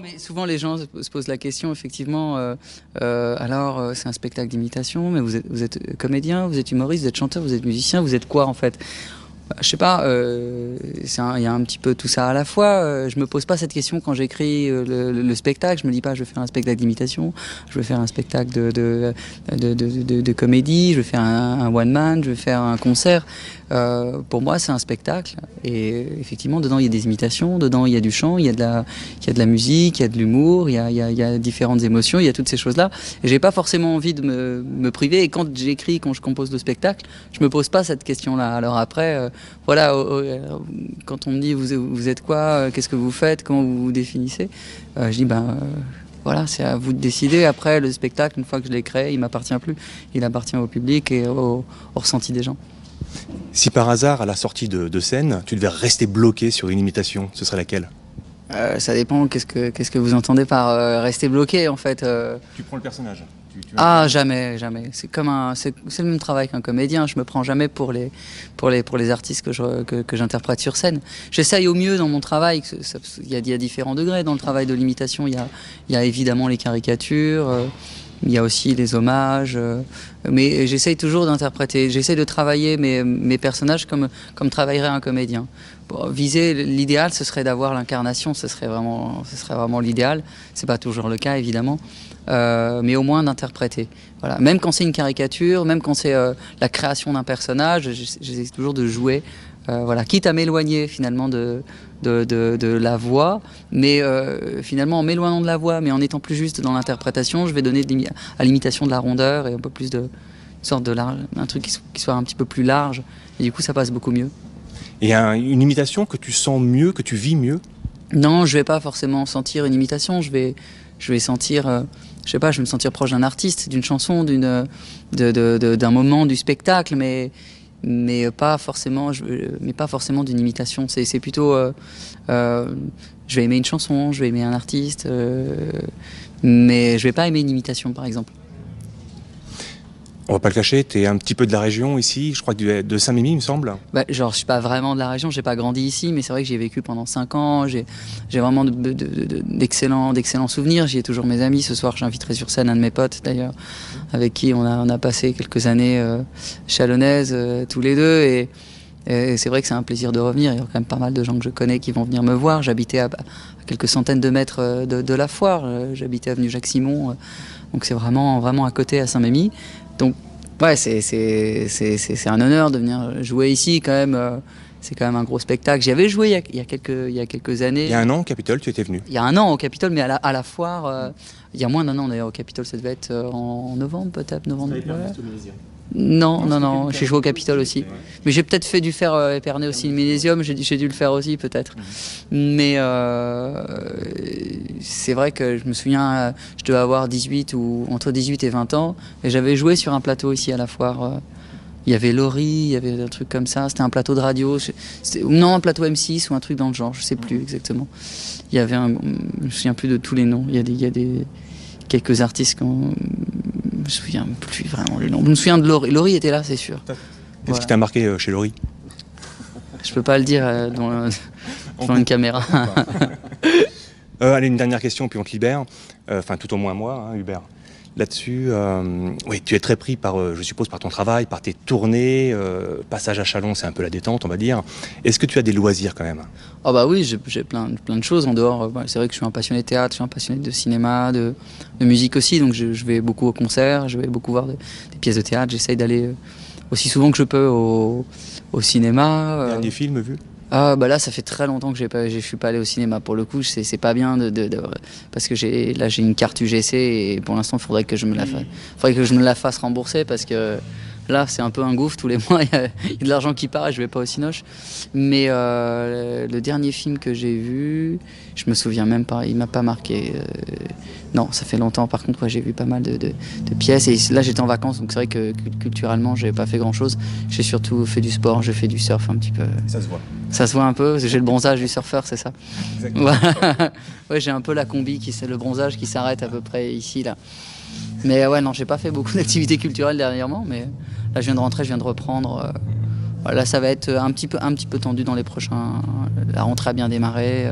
Mais souvent les gens se posent la question, effectivement, alors c'est un spectacle d'imitation, mais vous êtes comédien, vous êtes humoriste, vous êtes chanteur, vous êtes musicien, vous êtes quoi en fait? Je sais pas, il y a un petit peu tout ça à la fois. Je me pose pas cette question quand j'écris le spectacle. Je me dis pas, je vais faire un spectacle d'imitation, je vais faire un spectacle de comédie, je vais faire un one man, je vais faire un concert. Pour moi, c'est un spectacle. Et effectivement, dedans, il y a des imitations, dedans, il y a du chant, il y a de la musique, il y a de l'humour, il y a différentes émotions, il y a toutes ces choses-là. Et j'ai pas forcément envie de me priver. Et quand j'écris, quand je compose le spectacle, je me pose pas cette question-là. Alors après, voilà, quand on me dit vous êtes quoi, qu'est-ce que vous faites, comment vous vous définissez, je dis voilà, c'est à vous de décider. Après, le spectacle, une fois que je l'ai créé, il m'appartient plus. Il appartient au public et au ressenti des gens. Si par hasard, à la sortie de scène, tu devais rester bloqué sur une imitation, ce serait laquelle? Ça dépend, qu'est-ce que vous entendez par rester bloqué en fait. Tu prends le personnage. Jamais. C'est le même travail qu'un comédien. Je me prends jamais pour les artistes que j'interprète sur scène. J'essaye au mieux dans mon travail. Il y a différents degrés dans le travail de l'imitation. Il y a évidemment les caricatures. Il y a aussi les hommages, mais j'essaye toujours d'interpréter, j'essaye de travailler mes personnages comme travaillerait un comédien. Bon, viser l'idéal, ce serait d'avoir l'incarnation, ce serait vraiment l'idéal. C'est pas toujours le cas évidemment, mais au moins d'interpréter. Voilà. Même quand c'est une caricature, même quand c'est la création d'un personnage, j'essaie toujours de jouer. Voilà, quitte à m'éloigner finalement de la voix, mais finalement en m'éloignant de la voix, mais en étant plus juste dans l'interprétation, je vais donner à l'imitation de la rondeur et un peu plus un truc qui soit un petit peu plus large, et du coup ça passe beaucoup mieux. Et une imitation que tu sens mieux, que tu vis mieux? Non, je vais pas forcément sentir une imitation, je vais sentir, je sais pas, je vais me sentir proche d'un artiste, d'une chanson, d'un moment du spectacle, mais pas forcément d'une imitation. C'est plutôt je vais aimer une chanson, je vais aimer un artiste, mais je vais pas aimer une imitation par exemple. On va pas le cacher, tu es un petit peu de la région ici, je crois que de Saint-Mémy il me semble. Genre je suis pas vraiment de la région, j'ai pas grandi ici, mais c'est vrai que j'y ai vécu pendant 5 ans, j'ai vraiment d'excellents souvenirs, j'y ai toujours mes amis. Ce soir j'inviterai sur scène un de mes potes d'ailleurs, avec qui on a passé quelques années chalonnaises tous les deux, et c'est vrai que c'est un plaisir de revenir. Il y a quand même pas mal de gens que je connais qui vont venir me voir. J'habitais à quelques centaines de mètres de la foire, j'habitais avenue Jacques-Simon, donc c'est vraiment à côté à Saint-Mémy. Donc ouais, c'est un honneur de venir jouer ici quand même. C'est quand même un gros spectacle. J'y avais joué il y a quelques années. Il y a un an au Capitole, tu étais venu? Il y a un an au Capitole, mais à la foire, il y a moins d'un an d'ailleurs au Capitole. Ça devait être en novembre peut-être, novembre. Non, j'ai joué au Capitole aussi. Mais j'ai peut-être dû faire Épernay aussi, le Millésium, j'ai dû le faire aussi peut-être. Mais c'est vrai que je me souviens, je devais avoir entre 18 et 20 ans, et j'avais joué sur un plateau ici à la foire. Il y avait Laurie, il y avait un truc comme ça, c'était un plateau de radio, un plateau M6 ou un truc dans le genre, je sais plus exactement. Il y avait je me souviens plus de tous les noms, il y a quelques artistes je me souviens plus vraiment les noms. Je me souviens de Laurie. Laurie était là, c'est sûr. Qu'est-ce qui t'a marqué chez Laurie? Je peux pas le dire devant une caméra. Allez, une dernière question, puis on te libère. Enfin, tout au moins moi, hein, Hubert. Là-dessus, oui, tu es très pris je suppose, par ton travail, par tes tournées. Passage à Châlons, c'est un peu la détente, on va dire. Est-ce que tu as des loisirs quand même? Oh bah oui, j'ai plein de choses en dehors. C'est vrai que je suis un passionné de théâtre, je suis un passionné de cinéma, de musique aussi. Donc je vais beaucoup au concert, je vais beaucoup voir des pièces de théâtre. J'essaye d'aller aussi souvent que je peux au cinéma. Dernier film vu? Ah bah là ça fait très longtemps que je suis pas allé au cinéma. Pour le coup c'est pas bien parce que j'ai une carte UGC et pour l'instant il faudrait que je me la fasse rembourser, parce que là c'est un peu un gouffre, tous les mois il y a de l'argent qui part et je vais pas au cinoche. Mais le dernier film que j'ai vu, je me souviens même pas, il m'a pas marqué. Non, ça fait longtemps. Par contre, j'ai vu pas mal de pièces. Et là, j'étais en vacances, donc c'est vrai que culturellement, j'ai pas fait grand-chose. J'ai surtout fait du sport, j'ai fait du surf un petit peu. Ça se voit. Ça se voit un peu, parce que j'ai le bronzage du surfeur, c'est ça? Exactement. Ouais, j'ai un peu la combi, le bronzage qui s'arrête à peu près ici, là. Mais ouais, non, j'ai pas fait beaucoup d'activités culturelles dernièrement, mais là je viens de rentrer, je viens de reprendre. Là ça va être un petit peu tendu dans les prochains. La rentrée a bien démarré.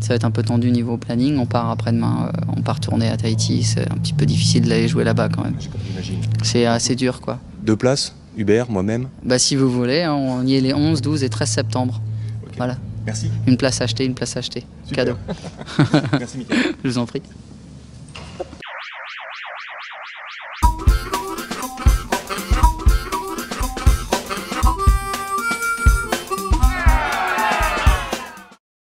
Ça va être un peu tendu niveau planning. On part après-demain, on part tourner à Tahiti. C'est un petit peu difficile d'aller jouer là-bas quand même. J'imagine. C'est assez dur quoi. 2 places, Hubert, moi-même. Bah si vous voulez, hein, on y est les 11, 12 et 13 septembre. Okay. Voilà. Merci. Une place achetée. Super. Cadeau. Merci Mickaël. Je vous en prie.